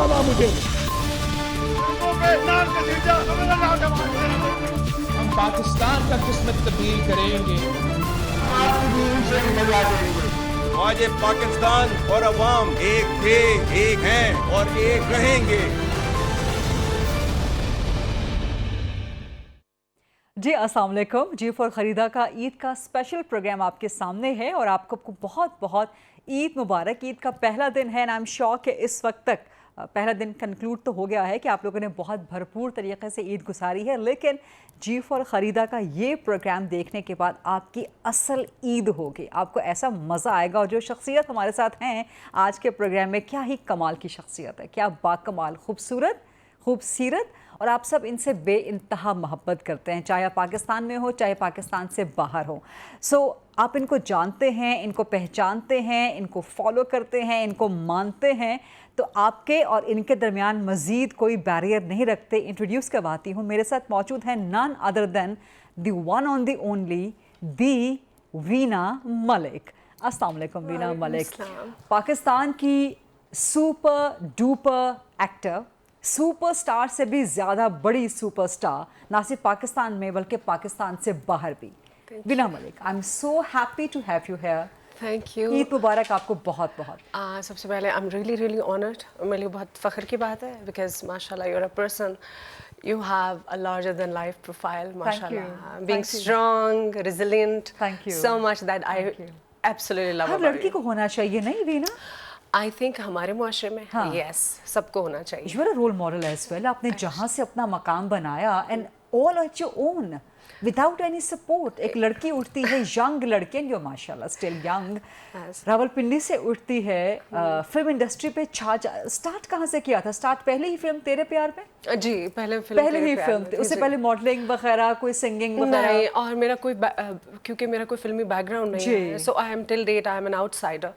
हुआ मुझे। हम पाकिस्तान का किस्मत तब्दील करेंगे, आज ये पाकिस्तान और अवाम एक थे, एक हैं और एक रहेंगे। जी अस्सलाम वालेकुम। G4 ख़रीदा का ईद का स्पेशल प्रोग्राम आपके सामने है और आपको बहुत बहुत ईद मुबारक। ईद का पहला दिन है एंड आई एम श्योर कि इस वक्त तक पहला दिन कंक्लूड तो हो गया है कि आप लोगों ने बहुत भरपूर तरीके से ईद गुजारी है, लेकिन G4 ख़रीदा का ये प्रोग्राम देखने के बाद आपकी असल ईद होगी। आपको ऐसा मज़ा आएगा और जो शख्सियत हमारे साथ हैं आज के प्रोग्राम में, क्या ही कमाल की शख्सियत है, क्या बाकमाल खूबसूरत खूबसीरत, और आप सब इनसे बेइंतहा मोहब्बत करते हैं, चाहे आप पाकिस्तान में हो चाहे पाकिस्तान से बाहर हो। सो आप इनको जानते हैं, इनको पहचानते हैं, इनको फॉलो करते हैं, इनको मानते हैं, तो आपके और इनके दरमियान मज़ीद कोई बैरियर नहीं रखते। इंट्रोड्यूस करवाती हूँ, मेरे साथ मौजूद हैं none other than the one on the only the Veena Malik. अस्सलाम वालेकुम वीना मलिक, पाकिस्तान की सुपर डुपर एक्टर, सुपरस्टार से भी ज़्यादा बड़ी सुपरस्टार, ना सिर्फ पाकिस्तान में बल्कि पाकिस्तान से बाहर भी। Veena Malik, I am so happy to have you here. Thank you. Eid मुबारक आपको बहुत बहुत। सबसे पहले आई एम रियली ऑनर्ड, मेरे लिए बहुत फ़ख्र की बात है बिकॉज माशाल्लाह you are a person, you have a larger than life profile, mashallah, being strong, resilient, so much that I absolutely love about you. हर लड़की को होना चाहिए, नहीं वीना? आई थिंक हमारे मुआशरे में यस सबको होना चाहिए। You are a role model as well. आपने जहाँ से अपना मकाम बनाया and all at your own without any support. एक लड़की उठती है, यंग लड़की, एंड यू माशाल्लाह स्टिल यंग, रावलपिंडी से उठती है, फिल्म इंडस्ट्री पे स्टार्ट कहाँ से किया था? स्टार्ट पहले ही फिल्म तेरे प्यार में? जी पहले ही फिल्म, उससे पहले मॉडलिंग वगैरह, कोई सिंगिंग वगैरह नहीं, और मेरा कोई क्योंकि मेरा कोई फिल्मी बैकग्राउंड नहीं है, so I am till date I am an outsider.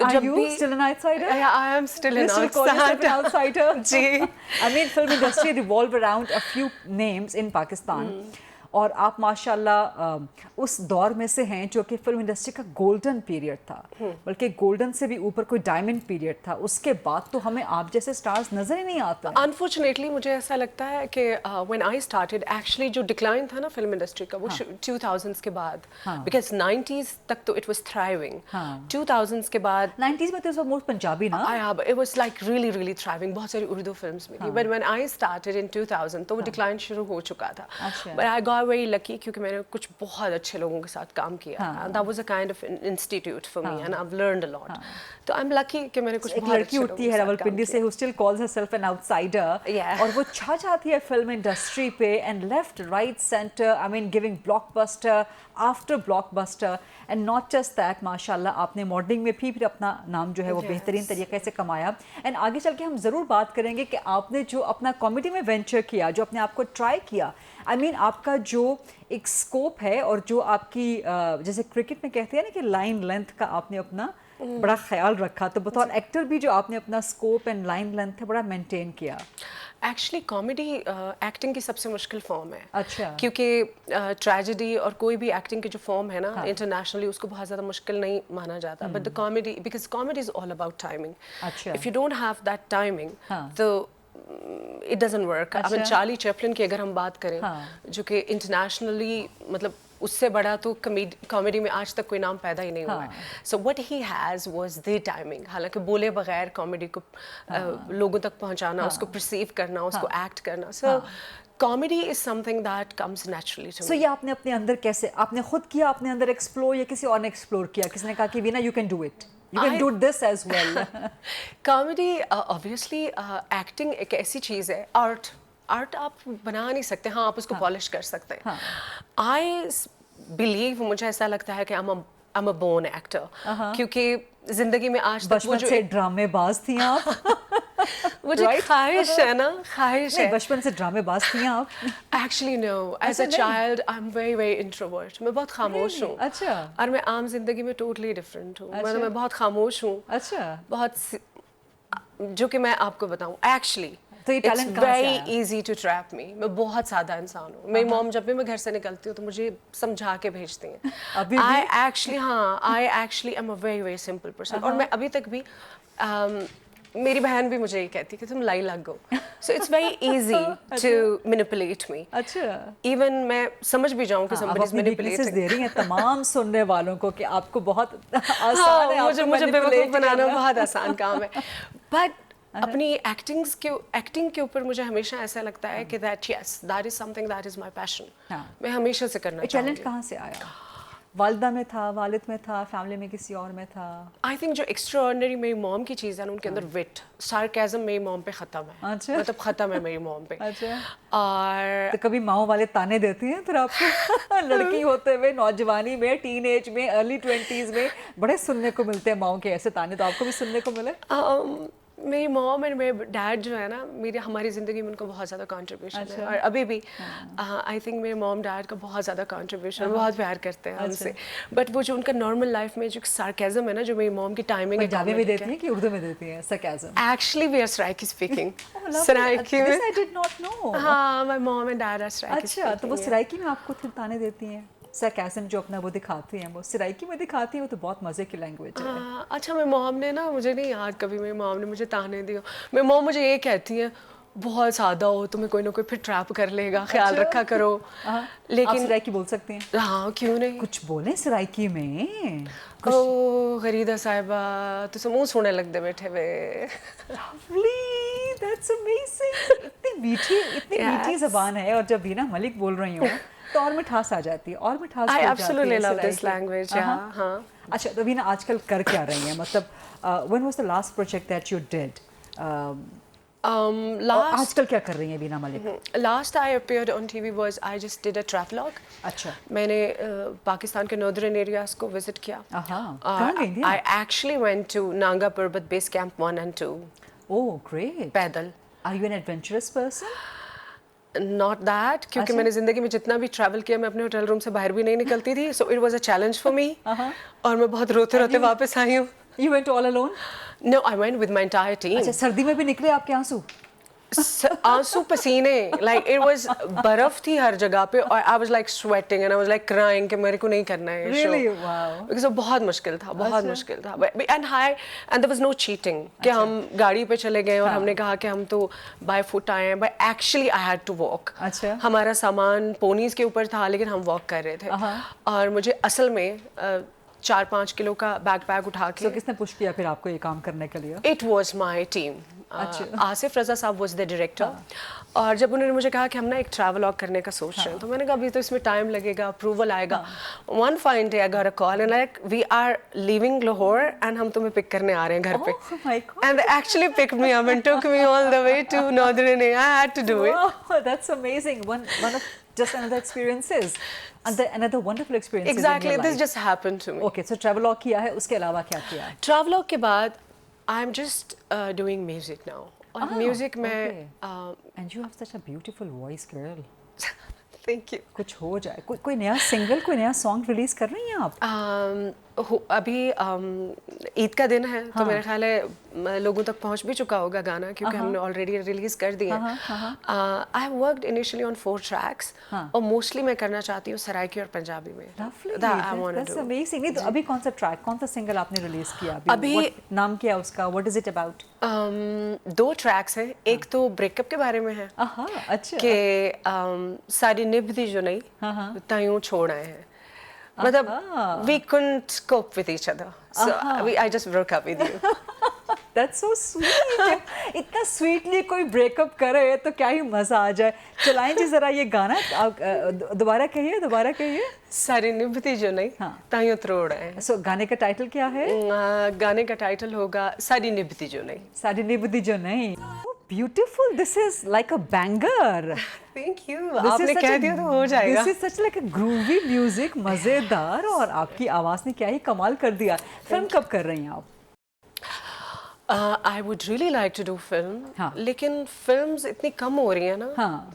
Are you still an outsider? Yeah, I am still an outsider. जी। I mean, film industry revolve around a few names in Pakistan. और आप माशाल्लाह उस दौर में से हैं जो कि फिल्म इंडस्ट्री का गोल्डन पीरियड था, बल्कि गोल्डन से भी ऊपर कोई डायमंड पीरियड था। उसके बाद तो हमें आप जैसे स्टार्स नजर ही नहीं आते। अनफॉर्चुनेटली मुझे ऐसा लगता है कि व्हेन आई स्टार्टेड, एक्चुअली जो डिक्लाइन था ना फिल्म इंडस्ट्री का, वो 2000s के बाद, बिकॉज 90s तक तो इट वाज थ्राइविंग, 2000s के बाद 90s में तो सब मोस्ट पंजाबी ना, it was like really thriving, बहुत सारी उर्दू फिल्म्स में थी, but when I started in 2000 तो वो डिक्लाइन शुरू हो चुका था। But I got very lucky क्योंकि मैंने कुछ बहुत अच्छे लोगों के साथ काम किया, that was a kind of institute for me and I have learned a lot. तो आई एम लकी कि मैंने कुछ एक लड़की उठती है रावलपिंडी से who still calls herself an outsider, और वो छा जाती है फिल्म इंडस्ट्री पे and left right centre, I mean giving blockbuster after blockbuster, and not just that, माशाल्लाह आपने मॉडलिंग में भी फिर अपना नाम जो है वो बेहतरीन तरीके से कमाया। एंड आगे चल के हम ज़रूर बात करेंगे कि आपने जो अपना कॉमेडी में वेंचर किया, जो अपने आप को ट्राई किया, आई मीन आपका जो एक स्कोप है और जो आपकी जैसे क्रिकेट में कहते हैं ना कि लाइन लेंथ का आपने अपना बड़ा ख्याल रखा, तो बतौर एक्टर भी जो आपने अपना स्कोप एंड लाइन लेंथ है बड़ा मेंटेन किया। एक्चुअली कॉमेडी एक्टिंग की सबसे मुश्किल फॉर्म है। अच्छा। क्योंकि ट्रेजेडी और कोई भी एक्टिंग की जो फॉर्म है ना इंटरनेशनली, उसको बहुत ज़्यादा मुश्किल नहीं माना जाता, but the comedy, because comedy is all about timing. अच्छा। If you don't have that timing तो इट डजंट वर्क। अब चार्ली चैपलिन की अगर हम बात करें, जो कि इंटरनेशनली मतलब उससे बड़ा तो कॉमेडी में आज तक कोई नाम पैदा ही नहीं हुआ है। So what he has was the timing. हालांकि बोले बगैर कॉमेडी को लोगों तक पहुंचाना, उसको परसीव करना, उसको एक्ट करना, so comedy is something that comes naturally to me. So ये आपने अपने अंदर कैसे, आपने खुद किया अपने अंदर एक्सप्लोर, या किसी और ने एक्सप्लोर किया? किसने कहा कि Veena you can do it, you can do this as well? Comedy obviously acting एक ऐसी चीज़ है, आर्ट आप बना नहीं सकते, हाँ आप उसको पॉलिश कर सकते हैं। आई बिलीव, मुझे ऐसा लगता है कि I am a born actor, क्योंकि जिंदगी में आज तक वो बचपन से ड्रामेबाज थी आप। मुझे ख्वाहिश है ना, ख्वाहिश है। बचपन से ड्रामेबाज थी आप? Actually no, as a child I am very introvert, मैं बहुत खामोश हूँ। अच्छा। और मैं आम जिंदगी में टोटली डिफरेंट हूँ, मतलब मैं बहुत खामोश हूँ। अच्छा। बहुत, जो कि मैं आपको बताऊँ एक्चुअली तो ये टैलेंट कहाँ से आया? वेरी इजी टू ट्रैप मी। मैं बहुत सादा इंसान हूँ। मेरी मॉम जब भी मैं घर से निकलती हूँ तो मुझे समझा के भेजती हैं। I actually am a very simple person, और मैं अभी तक भी मेरी बहन भी मुझे ये कहती है कि तुम लाई लग गो, so it's very easy to manipulate me. अच्छा, इवन मैं समझ भी जाऊं कि somebody is manipulating। दे रही हैं तमाम सुनने वालों को कि आपको बहुत आसान है, मुझे बेवकूफ बनाना बहुत आसान काम है, बट अपनी एक्टिंग के ऊपर मुझे हमेशा ऐसा लगता है कि that is something that is my passion. मैं हमेशा से करना चाहूंगी। टैलेंट कहाँ से आया? वालिदा में था, वालिद में था, फैमिली में किसी और में था? आई थिंक जो एक्स्ट्राऑर्डिनरी मेरी मॉम की चीज़ है ना, उनके अंदर विट, सार्केज़म मेरी मॉम पे ख़त्म है। अच्छा। मतलब ख़त्म है मेरी मॉम पे। अच्छा। और तो कभी माओ वाले ताने देती हैं फिर आपको? लड़की होते हुए नौजवानी में, टीनेज में, अर्ली 20s में बड़े सुनने को मिलते हैं माओ के ऐसे ताने, तो आपको भी सुनने को मिले? मेरी मॉम और मेरे डैड जो है ना, हमारी ज़िंदगी में उनका बहुत ज़्यादा कंट्रीब्यूशन है, और अभी भी आई थिंक मेरे मॉम डैड का बहुत ज़्यादा कंट्रीब्यूशन, बहुत प्यार करते हैं हमसे। बट वो जो उनका नॉर्मल लाइफ में जो सार्केज़म है ना, जो मेरी मॉम की टाइमिंग पंजाबी में देती हैं कि उर्दू में देती हैं sarcasm? Actually we are Saraiki speaking. Saraiki में आई डिड नॉट नो। हाँ, my mom and dad are Saraiki. अच्छा, तो वो सराइकी में आपको फिर ताने देती हैं? सरकाज़म जो अपना वो दिखाती हैं, वो सराइकी में दिखाती हैं, वो तो बहुत मज़े की लैंग्वेज है। अच्छा, मेरी मॉम ने ना, मुझे नहीं याद कभी मेरी मॉम ने मुझे ताने दिए। मेरी मॉम मुझे ये कहती है, बहुत सादा हो, तुम्हें कोई ना कोई फिर ट्रैप कर लेगा, ख्याल रखा करो। लेकिन आप सराइकी बोल सकती हैं? हाँ, क्यों नहीं, कुछ बोलें सराइकी में। ओ गरीदा साहिबा, तुझे मुंह सोने लग दे बैठे वे। Lovely, that's amazing। इतनी मीठी ज़बान है, और जब बीना मलिक बोल रही हूँ तो और मिठास आ जाती है, और मिठास I absolutely love this language, हाँ। अच्छा, तो बीना आजकल कर क्या रही हैं? मतलब when was the last project that you did? आजकल क्या कर रही हैं बीना Malik? Last I appeared on TV was I just did a travelogue। अच्छा, मैंने पाकिस्तान के नॉर्दर्न एरियाज को विजिट किया। कहाँ गई थी? I actually went to Nanga Parbat Base Camp 1 and 2। Oh, great। पैदल। Are you an adventurous person? Not that, क्योंकि मैंने ज़िंदगी में जितना भी ट्रैवल किया, मैं अपने होटल रूम से बाहर भी नहीं निकलती थी, so it was a challenge for me। और मैं बहुत रोते वापस आई हूँ। You went all alone? No, I went with my entire team। अच्छा, सर्दी में भी निकले आपके आंसू? आंसू पसीने, like it was बर्फ थी हर जगह पे, और I was like sweating and I was like crying कि मेरे को नहीं करना है ये show। Really? Wow। Because वो बहुत मुश्किल था, बहुत मुश्किल था। And there was no cheating कि हम गाड़ी पे चले गए और हमने कहा कि हम तो by foot आए हैं, but actually I had to walk। अच्छा। हमारा सामान पोनीज के ऊपर था, लेकिन हम वॉक कर रहे थे, और मुझे असल में 4-5 किलो का बैकपैक उठा के। तो किसने पुश किया फिर आपको ये काम करने के लिए? It was my team। Asif रजा साहब was the director। और जब उन्होंने मुझे कहा कि हम ना एक ट्रैवलॉग करने का सोच रहे हैं, तो मैंने कहा अभी तो इसमें टाइम लगेगा, अप्रूवल आएगा। One fine day I got a call and like we are leaving Lahore and हम तुम्हें पिक करने आ रहे हैं घर पे। Oh my God। And they actually picked me up and took me all the way to Northern India। I had to do it। Wow, that's amazing। One of just another experiences, another wonderful experiences in Exactly, your this life। just happened to me। Okay, so travelogue किया है, उसके अलावा क्या किया? Travelogue के बाद I'm just doing music now। और music में And you have such a beautiful voice, girl। Thank you। कुछ हो जाए, कोई नया सिंगल, कोई नया सॉन्ग रिलीज कर रही हैं आप? अभी ईद का दिन है, तो मेरे ख्याल है लोगों तक पहुंच भी चुका होगा गाना, क्योंकि हमने ऑलरेडी रिलीज कर दिया। I have worked initially on 4 tracks, और मोस्टली मैं करना चाहती हूँ सराइकी और पंजाबी में। That's amazing। नहीं तो अभी कौन सा ट्रैक, कौन सा सिंगल आपने रिलीज किया अभी? नाम क्या है उसका? What is it about? 2 tracks हैं। एक तो ब्रेकअप के बारे में है, अच्छा, कि सारी निभती जो नहीं तायूं छोड़ आए हैं। मतलब we couldn't cope with each other, so I just broke up with you। That's so sweet। इतना स्वीटली कोई ब्रेकअप करे तो क्या ही मजा आ जाए। चलाएं जी जरा ये गाना, दोबारा कहिए। सारी निभती जो नहीं तायूं त्रोड़ आए। So गाने का टाइटल क्या है? गाने का टाइटल होगा सारी निभती जो नहीं। सारी निभती जो नहीं। Beautiful, this is like a banger। Thank you। आपने कह दिया तो हो जाएगा। This is such like a groovy music, मजेदार, और आपकी आवाज ने क्या ही कमाल कर दिया। फिल्म कब कर रही हैं आप? I would really like to do film। लेकिन फिल्म्स इतनी कम हो रही है ना।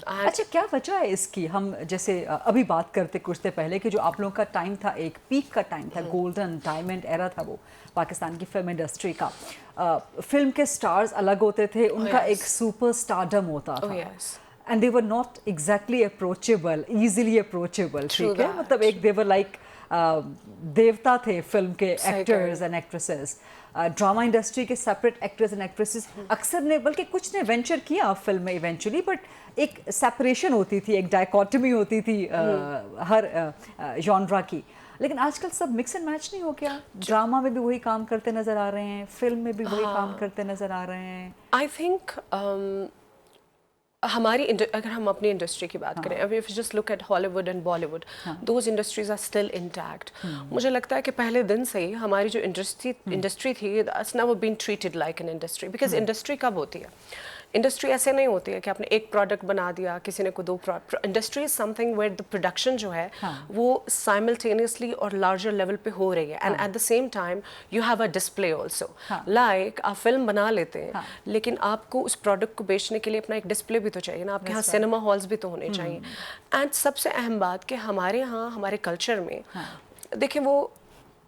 अच्छा, क्या वजह है इसकी? हम जैसे अभी बात करते कुछ देर पहले कि जो आप लोगों का टाइम था, एक पीक का टाइम था, गोल्डन डायमंड एरा था वो पाकिस्तान की फिल्म इंडस्ट्री का। फिल्म के स्टार्स अलग होते थे, उनका एक सुपर स्टारडम होता था। And they were not exactly approachable, easily approachable. ठीक है, मतलब एक दे वर लाइक देवता थे फिल्म के actors and actresses. Drama industry के सेपरेट एक्टर्स एंड एक्ट्रेसेस अक्सर ने, बल्कि कुछ ने वेंचर किया फिल्म में इवेंचुअली, बट एक सेपरेशन होती थी, एक डायकॉटमी होती थी हर जॉनरा की। लेकिन आजकल सब मिक्स एंड मैच नहीं हो गया? ड्रामा में भी वही काम करते नजर आ रहे हैं, फिल्म में भी वही काम करते नजर आ रहे हैं। आई थिंक अगर हम अपनी इंडस्ट्री की बात करें, if you just look at Hollywood and Bollywood, those industries are still intact. मुझे लगता है कि पहले दिन से ही हमारी जो इंडस्ट्री थी, that's never been treated like an industry, because industry कब होती है? इंडस्ट्री ऐसे नहीं होती है कि आपने एक प्रोडक्ट बना दिया, किसी ने को दो product. Industry is something where the production जो है वो साइमल्टेनियसली और लार्जर लेवल पे हो रही है, and at the same time you have a display also. Like आप फिल्म बना लेते हैं, लेकिन आपको उस प्रोडक्ट को बेचने के लिए अपना एक डिस्प्ले भी तो चाहिए ना, आपके यहाँ सिनेमा हॉल्स भी तो होने चाहिए। एंड सबसे अहम बात कि हमारे यहाँ हमारे कल्चर में देखिए वो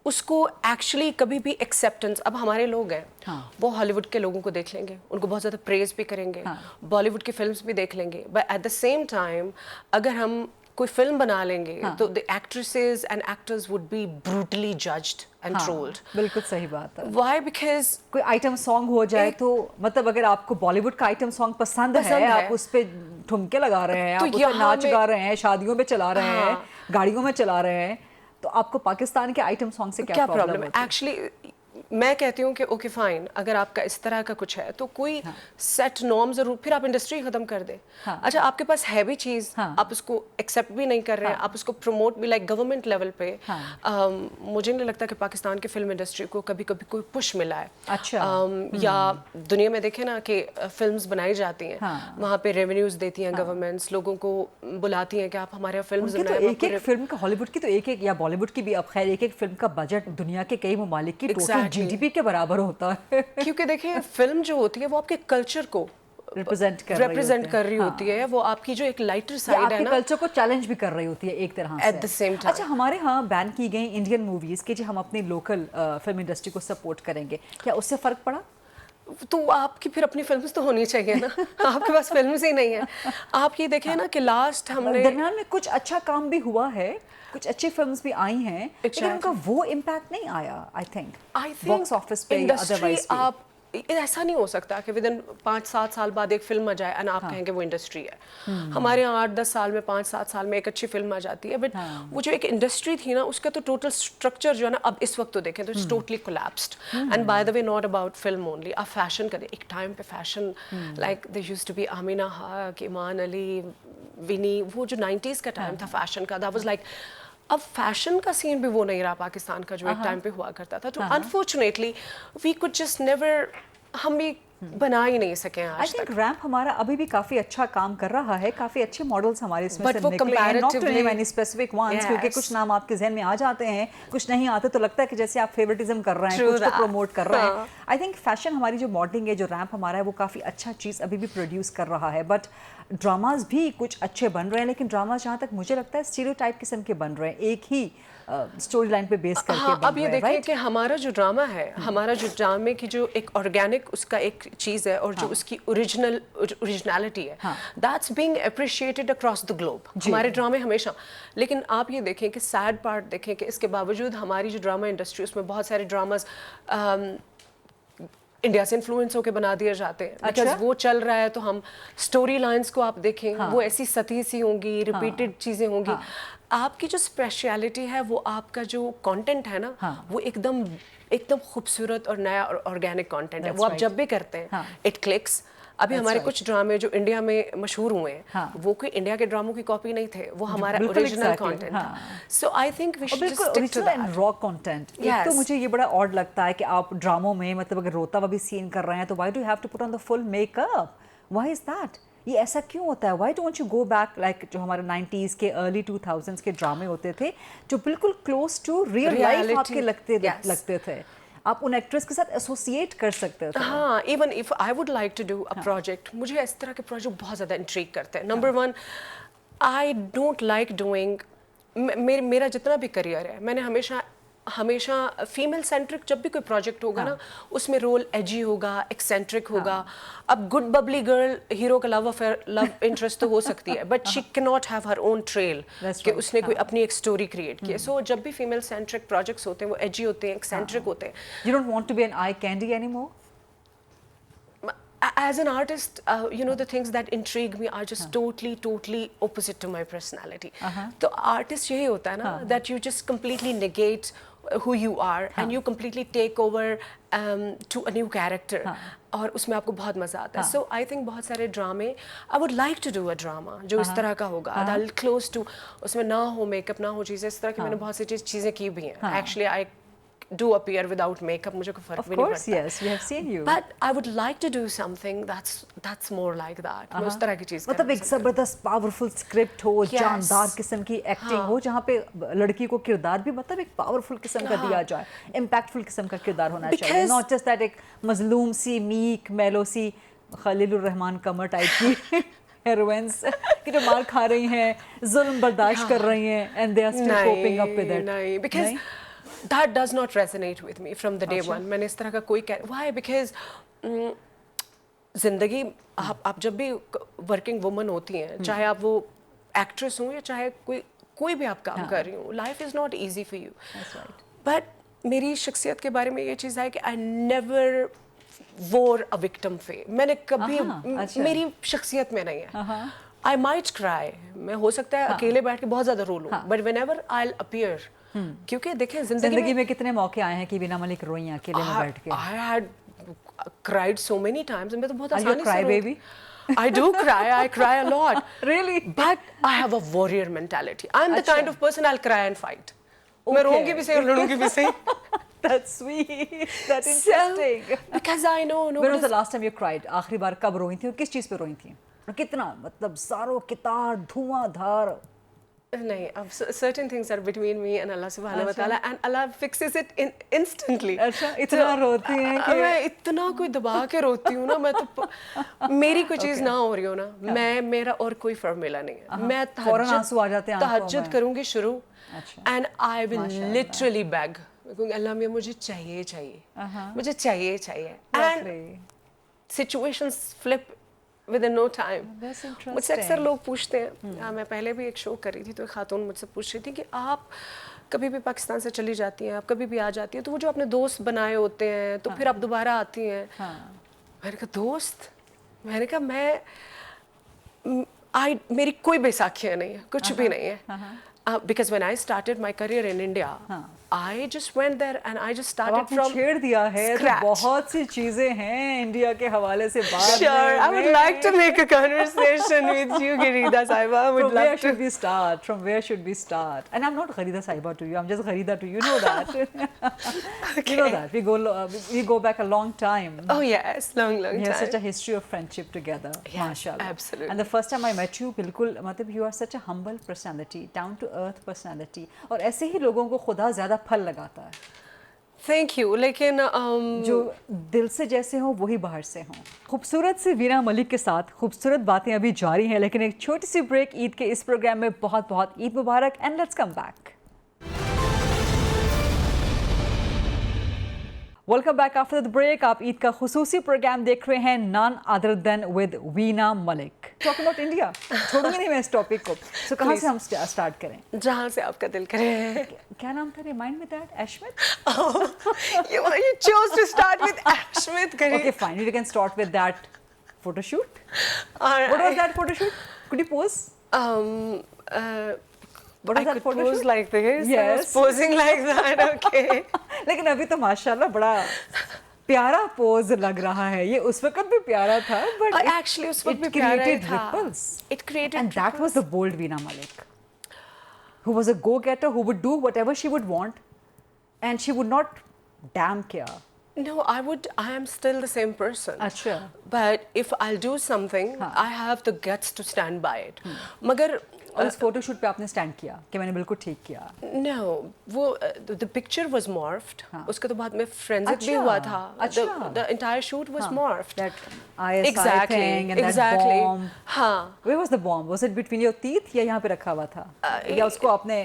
उसको एक्चुअली कभी भी एक्सेप्टेंस, अब हमारे लोग हैं वो हॉलीवुड के लोगों को देख लेंगे, उनको बहुत ज़्यादा प्रेज भी करेंगे, बॉलीवुड की फिल्म्स भी देख लेंगे, but at the same time अगर हम कोई फिल्म बना लेंगे तो the actresses and actors would be brutally judged and trolled. बिल्कुल सही बात है। व्हाई? बिकॉज कोई आइटम सॉन्ग हो जाए तो मतलब अगर आपको बॉलीवुड का आइटम सॉन्ग पसंद है, आप उस पे ठुमके लगा रहे हैं, तो आप उस पे नाच गा रहे हैं, शादियों में चला रहे हैं, गाड़ियों में चला रहे हैं, तो आपको पाकिस्तान के आइटम सॉन्ग से क्या प्रॉब्लम है? एक्चुअली मैं कहती हूँ कि ओके फाइन, अगर आपका इस तरह का कुछ है तो कोई सेट नॉर्म जरूर, फिर आप इंडस्ट्री खत्म कर दे। अच्छा, आपके पास है भी चीज, आप उसको एक्सेप्ट भी नहीं कर रहे हैं, आप उसको प्रमोट भी लाइक गवर्नमेंट लेवल पे। मुझे नहीं लगता कि पाकिस्तान की फिल्म इंडस्ट्री को कभी कभी कोई पुश मिला है। अच्छा। या दुनिया में देखे ना कि फिल्म्स बनाई जाती हैं, वहाँ पे रेवेन्यूज देती हैं गवर्नमेंट्स, लोगों को बुलाती हैं कि आप हमारे यहाँ फिल्म बनाएं। तो एक फिल्म का, हॉलीवुड की तो एक या बॉलीवुड की भी, अब खैर एक फिल्म का बजट दुनिया के कई ममालिक की टोटल जीडीपी के बराबर होता है। क्योंकि देखिए फिल्म जो होती है वो आपके कल्चर को रिप्रेजेंट कर रही होती है, वो आपकी जो एक लाइटर साइड है ना, कल्चर को चैलेंज भी कर रही होती है एक तरह से एट द सेम टाइम। अच्छा, हमारे यहाँ बैन की गई इंडियन मूवीज के, जो हम अपनी लोकल फिल्म इंडस्ट्री को सपोर्ट करेंगे, क्या उससे फर्क पड़ा? तो आपकी फिर अपनी फिल्म्स तो होनी चाहिए ना। आपके पास फिल्म्स ही नहीं है। आप ये देखें ना कि लास्ट हमने दरमियान में कुछ अच्छा काम भी हुआ है, कुछ अच्छी फिल्म्स भी आई हैं, लेकिन उनका वो इम्पैक्ट नहीं आया। आई थिंक बॉक्स ऑफिस पे या अदरवाइज आप ऐसा नहीं हो सकता कि विदिन 5-7 साल बाद एक फिल्म आ जाए एंड आप कहेंगे वो इंडस्ट्री है। हमारे यहाँ 8-10 साल में, 5-7 साल में एक अच्छी फिल्म आ जाती है, बट वो जो एक इंडस्ट्री थी ना, उसका तो टोटल स्ट्रक्चर जो है ना, अब इस वक्त तो देखें तो it's totally collapsed. And by the way not about film only, आप फैशन का एक टाइम पे fashion like they used to be Amina Haq, Iman Ali, विनी, वो जो 90s का टाइम था फैशन का, दैट वाज लाइक, अब फैशन का सीन भी वो नहीं रहा पाकिस्तान का जो एक टाइम पे हुआ करता था। तो unfortunately we could just never, हम भी बना ही नहीं सके आज तक। रैम्प हमारा अभी भी काफी अच्छा काम कर रहा है, काफी अच्छे मॉडल्स हमारे इसमें से निकले हैं, not to name any specific ones, क्योंकि कुछ नाम आपके जहन में आ जाते हैं, कुछ नहीं आते तो लगता है कि जैसे आप फेवरेटिज्म कर रहे हैं, कुछ को प्रमोट कर रहे हैं। आई थिंक फैशन, हमारी जो मॉडलिंग है, जो रैम्प हमारा है, वो काफी अच्छा चीज अभी भी प्रोड्यूस कर रहा है, बट ड्रामाज भी कुछ अच्छे बन रहे हैं, लेकिन ड्रामाज जहाँ तक मुझे लगता है स्टीरियोटाइप किस्म के बन रहे हैं, एक ही स्टोरी लाइन पे बेस करके बन अब ये रहे हैं, देखिए कि हमारा जो ड्रामा है, हमारा जो ड्रामे की जो एक ऑर्गेनिक उसका एक चीज़ है, और जो उसकी ओरिजिनलिटी है, that's being appreciated across the globe, हमारे ड्रामे हमेशा। लेकिन आप ये देखें कि सैड पार्ट देखें कि इसके बावजूद हमारी जो ड्रामा इंडस्ट्री, उसमें बहुत सारे ड्रामाज इंडिया से इन्फ्लुएंस होकर बना दिए जाते हैं, बिकॉज वो चल रहा है। तो हम स्टोरी लाइंस को आप देखें, वो ऐसी सती सी होंगी, रिपीटेड चीज़ें होंगी। आपकी जो स्पेशलिटी है, वो आपका जो कंटेंट है ना, वो एकदम खूबसूरत और नया और ऑर्गेनिक कंटेंट है। वो आप जब भी करते हैं, इट क्लिक्स। अभी हमारे कुछ ड्रामे जो इंडिया में मशहूर हुए हैं, वो कोई इंडिया के ड्रामों की कॉपी नहीं थे, वो हमारा ओरिजिनल कंटेंट था। So I think we should just stick to that raw content. एक तो मुझे ये बड़ा ऑड लगता है कि आप ड्रामों में, मतलब अगर रोता हुआ भी सीन कर रहे हैं, तो why do you have to put on the full makeup? Why is that? ये ऐसा क्यों होता है? Why don't you go back, like जो हमारे 90s के अर्ली 2000s के ड्रामे होते थे, जो बिल्कुल क्लोज टू रियल लाइफ आपके लगते थे, आप उन एक्ट्रेस के साथ एसोसिएट कर सकते थे। हाँ, even if I would like to do a project, मुझे इस तरह के प्रोजेक्ट बहुत ज़्यादा इंट्रीग करते हैं। Number 1, I don't like doing, मेरा जितना भी करियर है, मैंने हमेशा हमेशा फीमेल सेंट्रिक जब भी कोई प्रोजेक्ट होगा ना उसमें रोल एजी होगा, एक्सेंट्रिक होगा। अब गुड बबली गर्ल हीरो का लव अफेयर, लव इंटरेस्ट तो हो सकती है, but she can not have her own trail कि उसने कोई अपनी एक स्टोरी क्रिएट की है। सो जब भी फीमेल सेंट्रिक प्रोजेक्ट्स होते हैं वो एजी होते हैं, एक्सेंट्रिक होते हैं। You don't want to be an eye candy anymore? As an artist, you know, the things that intrigue me are just totally opposite to my personality. तो artist यही होता है ना, that you just completely negate who you are and you completely take over to a new character. और उसमें आपको बहुत मजा आता है. So I think बहुत सारे ड्रामे, I would like to do a drama जो इस तरह का होगा, that close to, उसमें ना हो मेकअप, ना हो चीजें इस तरह की. मैंने बहुत सी चीजें की भी हैं. Actually I do appear without makeup, मुझे कोई फर्क भी नहीं पड़ता. Of course, yes, we have seen you. But I would like to do something that's more like that. मैं उस तरह की चीज़ मतलब एक जबरदस्त पावरफुल स्क्रिप्ट हो, जानदार किस्म की एक्टिंग हो, जहाँ पे लड़की को किरदार भी मतलब एक पावरफुल किस्म का दिया जाए, इम्पैक्टफुल किस्म का किरदार होना चाहिए, नॉट जस्ट दैट एक मजलूम सी, मीक, मेलो सी, खलीलुर रहमान कमर टाइप की heroines कि जो मार खा रही हैं, जुल्म बर्दाश्त कर रही हैं, and they are still coping up with it. नहीं, because that does not resonate with me from the day one. मैंने इस तरह का कोई why? Because जिंदगी आप जब भी वर्किंग वुमन होती हैं, चाहे आप वो एक्ट्रेस हो या चाहे कोई भी आप काम कर रही हो, life is not easy for you. But मेरी शख्सियत के बारे में ये चीज़ है कि आई नेवर वोर अ विक्टिम फेस. मैंने कभी मेरी शख्सियत में नहीं है. आई माइट क्राई, मैं हो सकता है अकेले बैठ के बहुत ज्यादा रो लूं, but whenever I will appear, क्योंकि देखें जिंदगी में कितने मौके आए हैं कि बिना मलिक रोई हैं अकेले में बैठ के. I had cried so many times. मैं तो बहुत आसानी से cry baby? I do cry. I cry a lot. Really? But I have a warrior mentality. I'm the kind of person I'll cry and fight. मैं रोऊंगी भी सही और लड़ूंगी भी सही. That's sweet. That's interesting. Because I know. When was the last time you cried? आखिरी बार कब रोई थी और किस चीज़ पे रोई थी? और कितना मतलब सारो कितार धुआंधार. नहीं, अब certain things are between me and Allah subhanahu wa ta'ala and Allah fixes it instantly. अच्छा, इतना रोती हैं कि मैं इतना कोई दबा के रोती हूँ ना, मैं तो मेरी कोई चीज़ ना हो रही हो ना, मेरा और कोई फॉर्मूला नहीं है. मैं फौरन आंसू आ जाते हैं आंखों में. तहज्जुद करूँगी शुरू and I will literally beg. अल्लाह मियाँ मुझे चाहिए, मुझे चाहिए. And situations flip within no time. मुझसे अक्सर लोग पूछते हैं, मैं पहले भी एक शो कर रही थी तो एक खातून मुझसे पूछ रही थी कि आप कभी भी पाकिस्तान से चली जाती हैं, आप कभी भी आ जाती हैं, तो वो जो आपने दोस्त बनाए होते हैं तो फिर आप दोबारा आती हैं. मैंने कहा दोस्त, मैंने कहा मेरी कोई बैसाखियाँ नहीं है, कुछ भी नहीं है. Because when I started my career in India, I just went there and I just started from छेड़ दिया है तो बहुत सी चीजें हैं इंडिया के हवाले से बात. Sure, I would like to make a conversation with you, Gharida Sahiba. I would love to. Should we start? From where should we start? And I'm not Gharida Sahiba to you. I'm just Gharida to you. You know that. You know that. We go back a long time. Oh yes, long time. We have such a history of friendship together. Yes, Mashallah. absolutely. And the first time I met you, बिल्कुल मतलब you are such a humble personality, down to earth personality. और ऐसे ही लोगों को खुदा ज़्यादा फल लगाता है. Thank you. लेकिन जो दिल से जैसे हो वही बाहर से हो. खूबसूरत सी वीना मलिक के साथ खूबसूरत बातें अभी जारी हैं, लेकिन एक छोटी सी ब्रेक. ईद के इस प्रोग्राम में बहुत ईद मुबारक and let's come back. Welcome back after the break. आप ईद का खुसूसी प्रोग्राम देख रहे हैं, none other than with Veena Malik. Talking about India, छोड़ूंगी नहीं मैं इस टॉपिक को. सो कहाँ से हम स्टार्ट करें? जहाँ से आपका दिल करे. क्या नाम था? Remind me that. Ashmit. You chose to start with Ashmit. Okay, fine. We can start with that photo shoot. What was that photo shoot? Could you pose? What was that photo pose shoot? Like this. Yes. I was posing like that. Okay. लेकिन अभी तो माशाल्लाह बड़ा प्यारा pose लग रहा है. ये उस वक्त भी प्यारा था, but actually उस वक्त भी प्यारा created था. ripples. It created and that was the bold Veena Malik, who was a go-getter, who would do whatever she would want, and she would not damn care. No, I am still the same person. अच्छा. But if I'll do something, I have the guts to stand by it. मगर और इस photo shoot पे आपने stand किया कि मैंने बिल्कुल ठीक किया. No, वो the picture was morphed. उसके तो बाद में forensic भी हुआ था. The entire shoot was morphed. That ISI thing and that bomb. हाँ. Where was the bomb? Was it between your teeth या यहाँ पे रखा हुआ था? या उसको आपने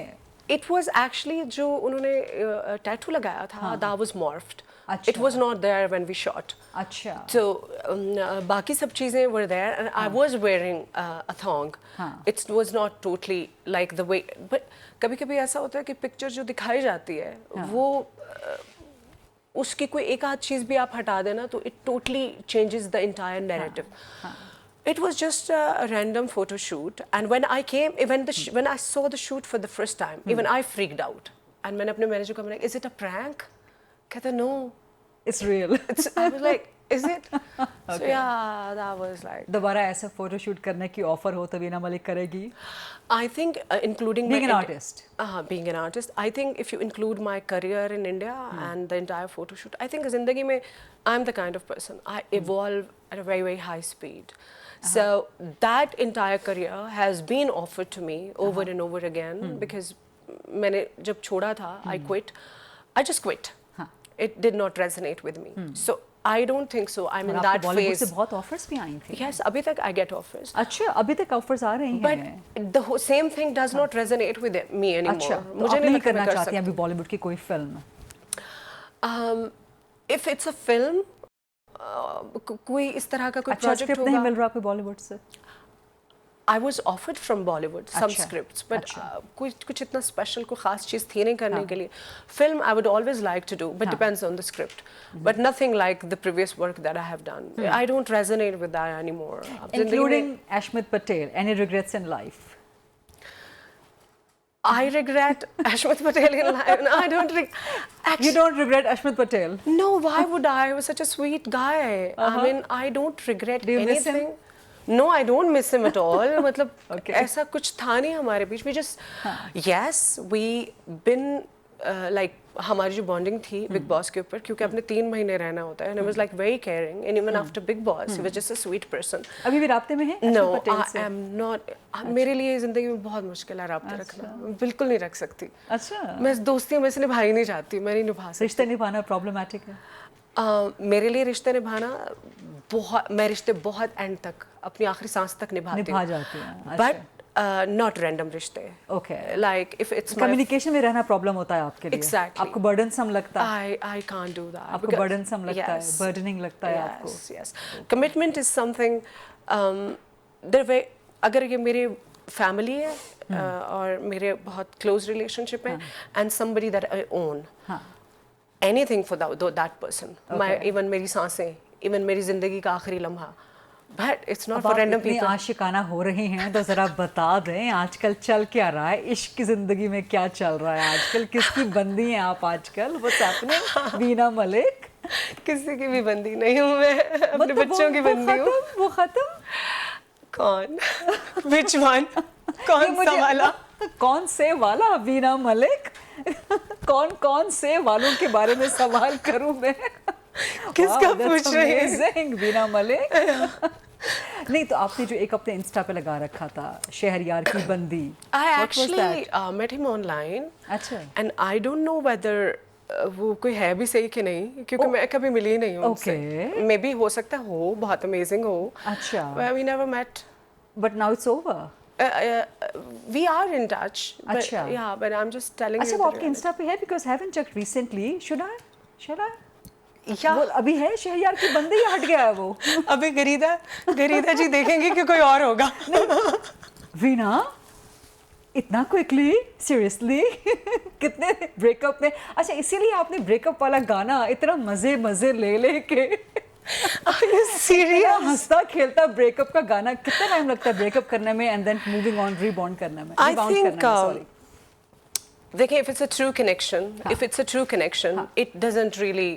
It was actually जो उन्होंने टैटू लगाया था, that was morphed. अच्छा. It was not there when we shot. अच्छा. So बाकी सब चीजें were there and I was wearing a thong. It was not totally like the way, but कभी-कभी ऐसा होता है कि पिक्चर जो दिखाई जाती है वो उसकी कोई एक आध चीज भी आप हटा देना तो it totally changes the entire narrative. It was just a random photo shoot, and when I came, when I saw the shoot for the first time, even I freaked out. And मैंने अपने manager को बोला, "Is it a prank?" कहता, "No, It's real. I was like, "Is it?" So yeah, that was like. दोबारा ऐसा photo shoot करने की offer हो तो वीना मलिक करेगी? I think including Being an artist. Being an artist, I think if you include my career in India and the entire photo shoot, I think ज़िंदगी में I'm the kind of person I evolve at a very very high speed. So that entire career has been offered to me over and over again because मैंने जब छोड़ा था, I quit. I just quit. It did not resonate with me. So I don't think so. I'm in that Bollywood से phase. बहुत offers भी आई थी. Yes, अभी तक I get offers. अच्छा, अभी तक ऑफर्स आ रही But हैं. the same thing does not resonate with me anymore. अच्छा, तो मुझे आप नहीं नहीं लगता करना मैं कर चाहती हैं सकती. अभी बॉलीवुड की कोई film? If it's a film, कोई इस तरह का कोई अच्छा, project स्क्रिप्ट नहीं होगा. मिल रहा आपको बॉलीवुड से? I was offered from Bollywood some अच्छा, scripts, but अच्छा. कुछ इतना special कोई खास चीज़ थी नहीं करने के लिए. Film I would always like to do, but depends on the script. But nothing like the previous work that I have done. I don't resonate with that anymore. Including Ashmit Patel. Any regrets in life? I regret Ashmit Patel in life. No, I don't. You don't regret Ashmit Patel? No, why would I? He was such a sweet guy. I mean, I don't regret Do you miss him? anything. No, I don't miss him at all. मतलब Okay. ऐसा कुछ था नहीं हमारे बीच. We just, yes, we been like हमारी जो bonding थी Big Boss के ऊपर क्योंकि अपने 3 महीने रहना होता है. And he was like very caring. And even after Big Boss, he was just a sweet person. अभी भी राब्ते में हैं No, Ashmit Patel I से? am not. मेरे लिए ज़िंदगी में बहुत मुश्किल है राब्ता रखना. बिल्कुल नहीं रख सकती. अच्छा. मैं दोस्तियाँ में से निभाई नहीं चाहती. मैं नहीं निभा सकती. रिश्ते निभाना प्रॉब्लमेटिक है? मेरे लिए रिश्ते निभाना बहुत, मैं रिश्ते बहुत एंड तक अपनी आखिरी सांस तक निभाती हूँ. निभा जाती हैं. बट नॉट रैंडम रिश्ते. Okay. Like if it's communication में रहना प्रॉब्लम होता है आपके लिए? Exactly. आपको बर्डनसम लगता है? I can't do that. आपको बर्डनसम लगता है? बर्डनिंग लगता है आपको? Yes. Commitment is something. अगर ये मेरे फैमिली है और मेरे बहुत क्लोज रिलेशनशिप है and somebody that I own. Anything for that person. Even मेरी सांसें, even मेरी जिंदगी का आखिरी लम्हा. But it's not for random people. आशिकाना हो रही हैं तो जरा बता दें आजकल चल क्या रहा है, इश्क की जिंदगी में क्या चल रहा है आजकल, किसकी बंदी हैं आप आजकल? What's happening? वीना मलिक? किसी की भी बंदी नहीं हूँ मैं, अपने बच्चों की बंदी हूँ. वो खत्म? कौन? Which one? कौन सा वाला? कौन से वाला? वीना मलिक? कौन से वालों के बारे में सवाल करूं मैं? किसका पूछ रही है? वीना मलिक? नहीं तो आपने जो एक अपने इंस्टा पे लगा रखा था शहरयार की बंदी. I actually met him online. अच्छा. And I don't know whether वो कोई है भी सही कि नहीं क्योंकि मैं कभी मिली नहीं हूँ उनसे. मे बी हो सकता हो, बहुत अमेजिंग हो. अच्छा. We never met. But now it's over. We are in touch. But, अच्छा. Yeah, but I'm just telling you. अच्छा वो आपके इंस्टा पे है because I haven't checked recently. Should I? या वो अभी है शहरयार की बंदी या हट गया है वो? अभी गरीदा जी देखेंगे कि कोई और होगा. वीना इतना क्विकली? सीरियसली? कितने ब्रेकअप में? अच्छा इसीलिए आपने ब्रेकअप वाला गाना इतना मजे ले के सीरियस हंसता खेलता ब्रेकअप का गाना कितना टाइम लगता है ब्रेकअप करने में and then moving on rebound करने में? आई थिंक देखिए if it's a true connection it doesn't really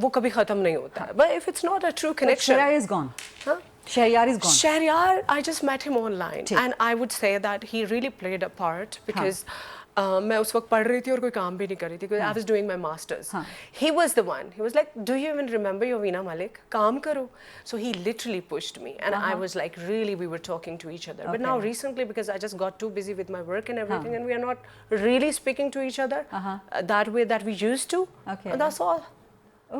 वो कभी खत्म नहीं होता है. But if it's not a true connection, Shahriyar is gone. Shahriyar is gone. Shahriyar, I just met him online and I would say that he really played a part because मैं उस वक्त पढ़ रही थी और कोई काम भी नहीं कर रही थी because I was doing my masters. He was the one. He was like, "Do you even remember your Veena Malik? काम करो." So he literally pushed me and I was like, really, we were talking to each other. But now recently, because I just got too busy with my work and everything, and we are not really speaking to each other that way that we used to. Okay. And that's all.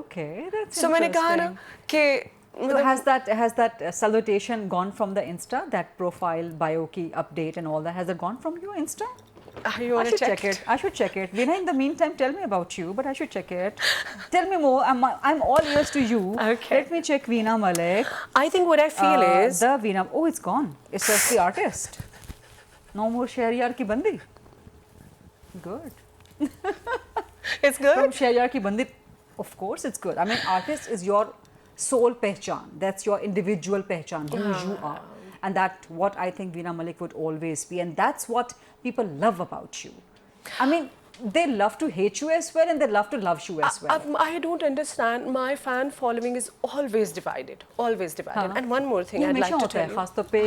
Okay, that's So मैंने कहा ना कि So has that salutation gone from the Insta, that profile bio ki update and all that, has it gone from your Insta? You want to check it? I should check it. Veena, in the meantime, tell me about you, but I should check it. Tell me more. I'm all ears to you. Okay. Let me check Veena Malik. I think what I feel is the Veena. Oh, it's gone. It's just the artist. No more Shahriyar ki bandi. Good. it's good. From Shahriyar ki bandi, of course it's good. I mean, artist is your soul pehchan. That's your individual pehchan, who you are. And that's what I think Veena Malik would always be. And that's what people love about you. I mean, they love to hate you as well, and they love to love you as well. I don't understand. My fan following is always divided. Always divided. And one more thing I'd like to tell you. खास तौर पे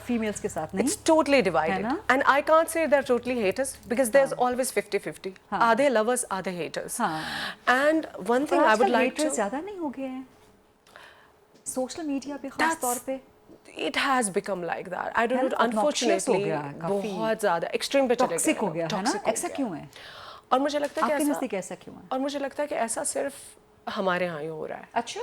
females के साथ नहीं. It's totally divided. And I can't say they're totally haters because there's always 50-50. Are they lovers? Are they haters? And one thing I would like to. haters ज़्यादा नहीं हो गए हैं. Social media पे खास तौर पे. It has become like that. I don't know. Unfortunately, बहुत ज़्यादा extreme पे चले गए. Toxic हो गया है ना? ऐसा क्यों है? और मुझे लगता है कि आपके नज़दीक ऐसा क्यों है? और मुझे लगता है कि ऐसा सिर्फ हमारे यहाँ ही हो रहा है. अच्छा.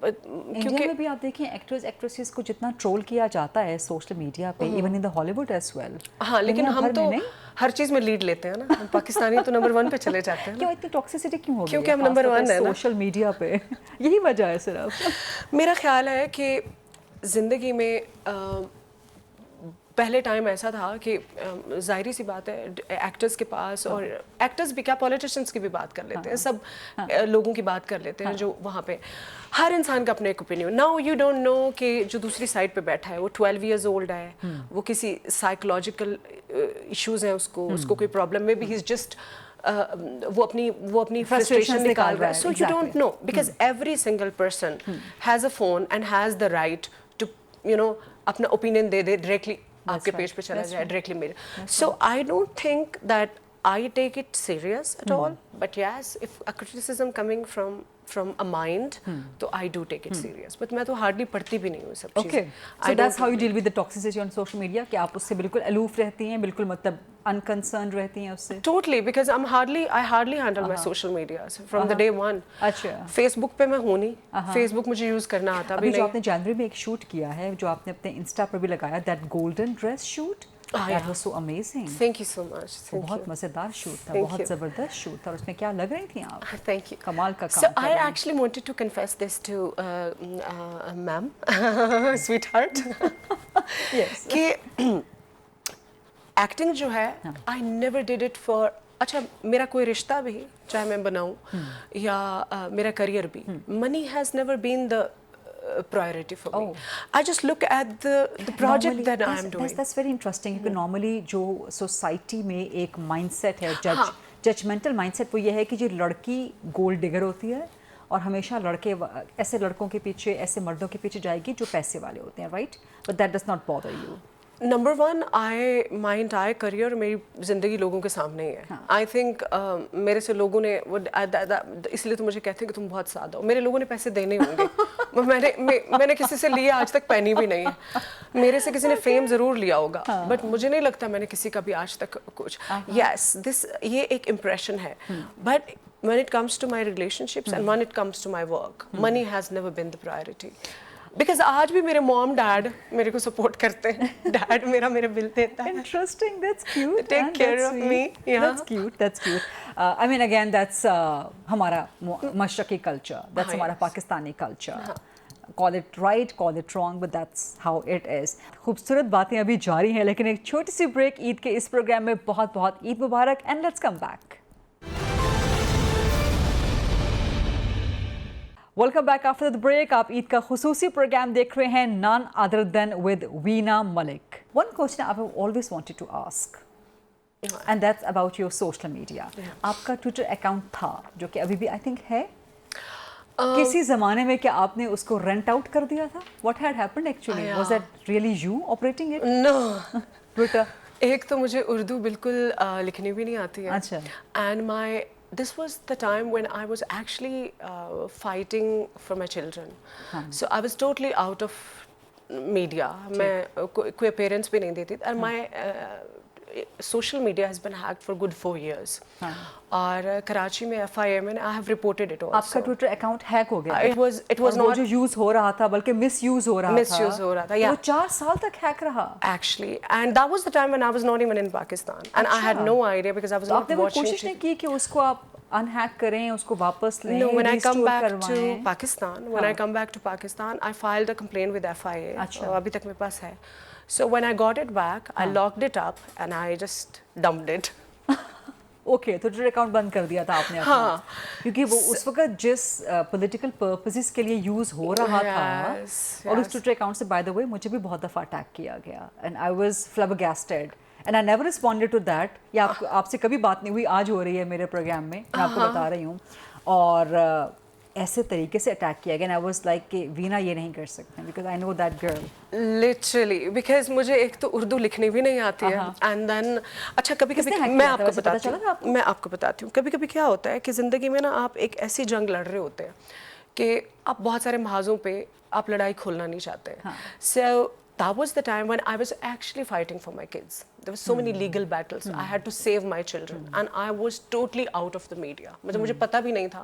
इंडिया में भी आप देखिए एक्टर्स एक्ट्रेसेस को जितना ट्रोल किया जाता है सोशल मीडिया पे, even in the Hollywood as well. हाँ, लेकिन हम तो हर चीज़ में लीड लेते हैं ना. हम पाकिस्तानी तो नंबर 1 पे चले जाते हैं. क्यों इतनी टॉक्सिसिटी क्यों हो गई? क्योंकि हम नंबर 1 है ना सोशल मीडिया पे. यही वजह है सिर्फ. मेरा ख्याल है कि ज़िंदगी में पहले टाइम ऐसा था कि ज़ाहिरी सी बात है एक्टर्स के पास, और एक्टर्स भी क्या पॉलिटिशियंस की भी बात कर लेते हैं, सब लोगों की बात कर लेते हैं जो वहाँ पे हर इंसान का अपना एक opinion. Now you don't no कि जो दूसरी साइड पे बैठा है वो 12 इयर्स ओल्ड है, वो किसी साइकोलॉजिकल इश्यूज़ हैं, उसको कोई प्रॉब्लम में भी ही इज़ जस्ट वो अपनी फ्रस्ट्रेशन निकाल रहा है. So you don't know because every single person has a phone and has the right to अपना ओपिनियन दे डायरेक्टली आपके पेज पे चला जाए, डायरेक्टली मेरे. So I don't think that I take it serious at all, but yes if a criticism coming from a mind, तो I do take it serious. But मैं तो hardly पढ़ती भी नहीं हूँ सब चीज़ें. Okay, so that's how you deal with the toxicity on social media, कि आप उससे बिल्कुल aloof रहती हैं, बिल्कुल मतलब unconcerned रहती हैं उससे. Totally, because I hardly handle my social media from the day one. अच्छा. Facebook पे मैं हूँ नहीं. Facebook मुझे use करना आता भी नहीं. अभी जो आपने जनवरी में एक शूट किया है, जो आपने अपने इंस्टा पर भी लगाया, that golden dress shoot. That was so amazing. Thank you so much. बहुत मज़ेदार शूट था, बहुत ज़बरदस्त शूट था, और उसमें क्या लग रही थी आप? Thank you. कमाल का काम. So I actually wanted to confess this to ma'am, sweetheart. Yes. कि acting जो है, I never did it for. अच्छा, मेरा कोई रिश्ता भी चाहे मैं बनाऊं या मेरा करियर भी, money has never been the priority for me. I just look at the project that I am doing. That's very interesting. क्योंकि normally जो society में एक mindset है, judgmental mindset, वो ये है कि जो लड़की gold digger होती है और हमेशा लड़के ऐसे लड़कों के पीछे, ऐसे मर्दों के पीछे जाएगी जो पैसे वाले होते हैं, right? But that does not bother you. Number one, my entire career मेरी ज़िंदगी लोगों के सामने ही है. I think मेरे से लोगों ने इसलिए तो मुझे कहते हैं कि तुम बहुत सादा हो. मेरे लोगों ने पैसे देने होंगे. मैंने किसी से लिए आज तक पहनी भी नहीं है. मेरे से किसी ने फेम ज़रूर लिया होगा, बट मुझे नहीं लगता मैंने किसी का भी आज तक कुछ. Yes, ये एक impression है. But when it comes to my relationships and when it comes to my work, money has never been the priority. Because आज भी मेरे mom dad मेरे को support करते हैं. Dad मेरे बिल देता है. Interesting, that's cute. Take care of me. Yeah. That's cute. That's cute. I mean, again, that's हमारा मशरकी culture. That's हमारा Pakistani culture. Call it right, call it wrong, but that's how it is. खूबसूरत बातें अभी जारी हैं, लेकिन एक छोटी सी ब्रेक ईद के इस प्रोग्राम में. बहुत बहुत ईद मुबारक, and let's come back. Welcome back after the break. आप ईद का खुसूसी प्रोग्राम देख रहे हैं, none other than with Veena Malik. One question I have always wanted to ask, and that's about your social media. आपका ट्विटर अकाउंट था जो कि अभी भी आई थिंक है. किसी ज़माने में क्या आपने उसको रेंट आउट कर दिया था? What had happened actually? Was that really you operating it? No. Twitter. एक तो मुझे उर्दू बिल्कुल लिखनी भी नहीं आती है. अच्छा. And this was the time when I was actually fighting for my children. So I was totally out of media. मैं कोई appearance भी नहीं देती. And my social media has been hacked for good 4 years. और कराची में FIA में I have reported it also. आपका Twitter account hack हो गया? इट वाज नॉट जो यूज हो रहा था बल्कि मिसयूज हो रहा था, yeah. वो 4 साल तक हैक रहा actually, and that was the time when I was not even in Pakistan, and I had no idea because I was not आपने watching. कोशिश नहीं की कि उसको आप अनहैक करें, उसको वापस लें? No, when I come restore back to करवाएं? Pakistan, when I come back to Pakistan, I filed a complaint with FIA. अच्छा. अभी तक मेरे पास है. So when I got it back, I locked it up and I just dumped it. Okay, तो Twitter account बंद कर दिया था आपने अपना? हाँ. क्योंकि वो उस वक्त जिस पॉलिटिकल पर्पसेस के लिए यूज हो रहा था, और उस ट्विटर अकाउंट से बाय द वे मुझे भी बहुत दफ़ा अटैक किया गया, and I was flabbergasted and I never responded to that. या आपसे कभी बात नहीं हुई, आज हो रही है मेरे प्रोग्राम में, मैं आपको बता रही हूँ. और ऐसे तरीके से अटैक किया गया, आई वाज लाइक कि वीना ये नहीं कर सकते, because I know that girl. Literally, because मुझे एक तो उर्दू लिखनी भी नहीं आती है, and then अच्छा कभी-कभी मैं आपको बताती हूँ कभी-कभी क्या होता है कि ज़िंदगी में ना आप एक ऐसी जंग लड़ रहे होते हैं कि आप बहुत सारे महाजों पे आप लड़ाई खोलना नहीं चाहते. So that was the time when I was actually fighting for my kids. There were so many legal battles. I had to save my children, and I was totally out of the media. मुझे पता भी नहीं था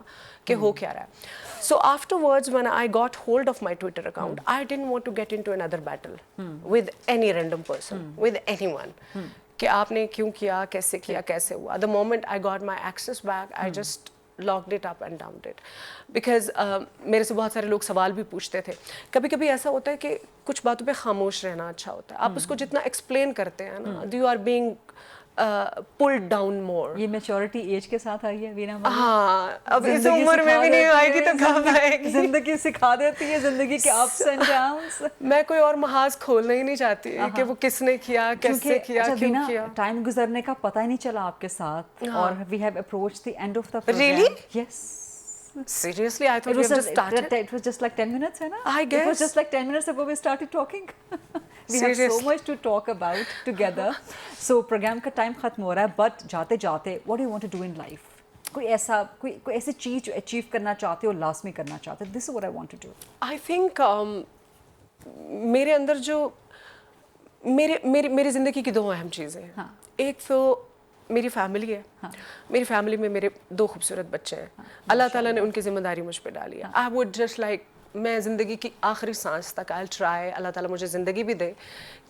कि हो क्या रहा है. So afterwards, when I got hold of my Twitter account, I didn't want to get into another battle with any random person, with anyone. कि आपने क्यों किया, कैसे किया, कैसे हुआ. The moment I got my access back, I just locked it up and dumped it. Because मेरे से बहुत सारे लोग सवाल भी पूछते थे. कभी-कभी ऐसा होता है कि कुछ बातों पे खामोश रहना अच्छा होता है. आप उसको जितना एक्सप्लेन करते हैं ना, you are being pulled down more. ये मैच्योरिटी एज के साथ आई है वीना मलिक? हाँ, अब इस उम्र में भी नहीं आएगी तो कब आएगी? जिंदगी सिखा देती है, जिंदगी के अप्स एंड डाउन्स. मैं कोई और महाज खोलना ही नहीं चाहती कि वो किसने किया, कैसे किया, क्यों किया. टाइम गुजरने का पता ही नहीं चला आपके साथ, और we have approached the end of the program. Really? Yes. Seriously, I thought we have just started. It was just like 10 minutes, है ना? I guess. It was just like 10 minutes ago we started talking. We have so much to talk about together. So program का time खत्म हो रहा है, but जाते जाते what do you want to do in life? कोई ऐसी चीज जो अचीव करना चाहते हो, लास्ट में करना चाहते हो? This is what I want to do. I think मेरे अंदर जो मेरी ज़िंदगी की 2 अहम चीज़ें हैं. हाँ. एक तो मेरी फैमिली है. हाँ. मेरी फैमिली में मेरे 2 खूबसूरत बच्चे हैं. हाँ. अल्लाह ताला ने उनकी जिम्मेदारी मुझ पे डाली है. आई वुड जस्ट लाइक, मैं ज़िंदगी की आखिरी सांस तक आई ट्राई, अल्लाह ताला मुझे ज़िंदगी भी दे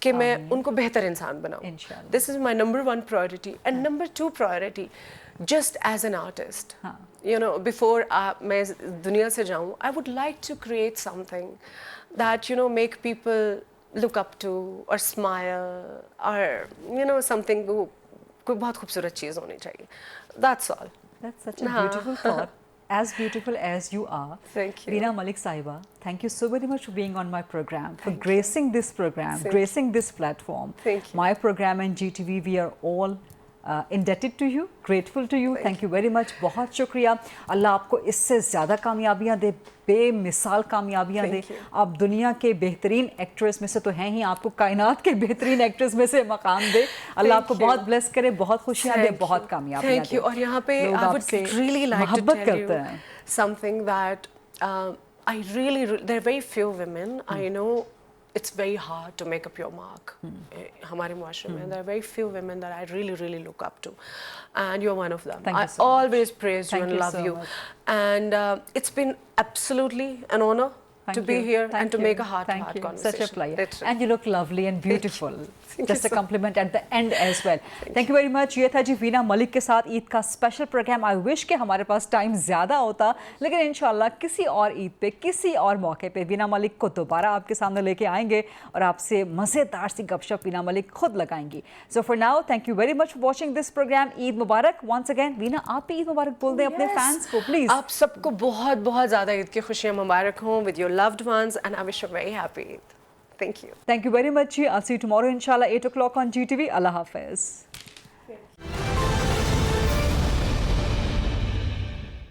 कि मैं उनको बेहतर इंसान बनाऊँ. This is my number 1 priority. And number 2 priority, just as an artist, you know, before मैं दुनिया से जाऊँ, I would like to create something that you know make people look up to और स्माइल, और यू नो समथिंग, कोई बहुत खूबसूरत चीज़ होनी चाहिए. That's all. That's such a beautiful thought. As beautiful as you are. Thank you. Veena Malik Sahiba, thank you so very much for being on my program, for gracing this program, gracing this platform. Thank you. My program and GTV, we are all indebted to you, grateful to you. Thank you very much. बहुत शुक्रिया. अल्लाह आपको इससे ज़्यादा कामयाबियाँ दे, बेमिसाल कामयाबियाँ दे. आप दुनिया के बेहतरीन एक्ट्रेस में से तो हैं ही, आपको कायनात के बेहतरीन एक्ट्रेस में से मकाम दे. अल्लाह आपको बहुत ब्लेस करे, बहुत खुशियाँ दे, बहुत कामयाबियाँ दे. Thank you. और यहाँ पे I would really like to tell you something that I really, there are very few women I know. It's very hard to make up your mark. हमारे मुआशरे में there are very few women that I really, really look up to, and you're one of them. I always praise you and love you, and it's been absolutely an honor to be here and to make a heart-to-heart conversation. Such a pleasure. And you look lovely and beautiful. Just a compliment at the end as well. Thank you very much. ये था जी वीना मलिक के साथ ईद का special programme. I wish कि हमारे पास time ज़्यादा होता, लेकिन इंशाल्लाह किसी और ईद पे, किसी और मौके पे वीना मलिक को दोबारा आपके सामने लेके आएंगे और आपसे मज़ेदार सी गपशप वीना मलिक खुद लगाएंगी. So for now, thank you very much for watching this program. Eid मुबारक वंस अगेन. वीना, आप भी ईद मुबारक बोल दें अपने फैंस को प्लीज़. आप सबको बहुत बहुत ज़्यादा ईद की खुशियाँ मुबारक हों with your loved ones, and I wish you a very happy Eid. Thank you. Thank you very much. I'll see you tomorrow inshallah 8 o'clock on GTV. Allah Hafiz.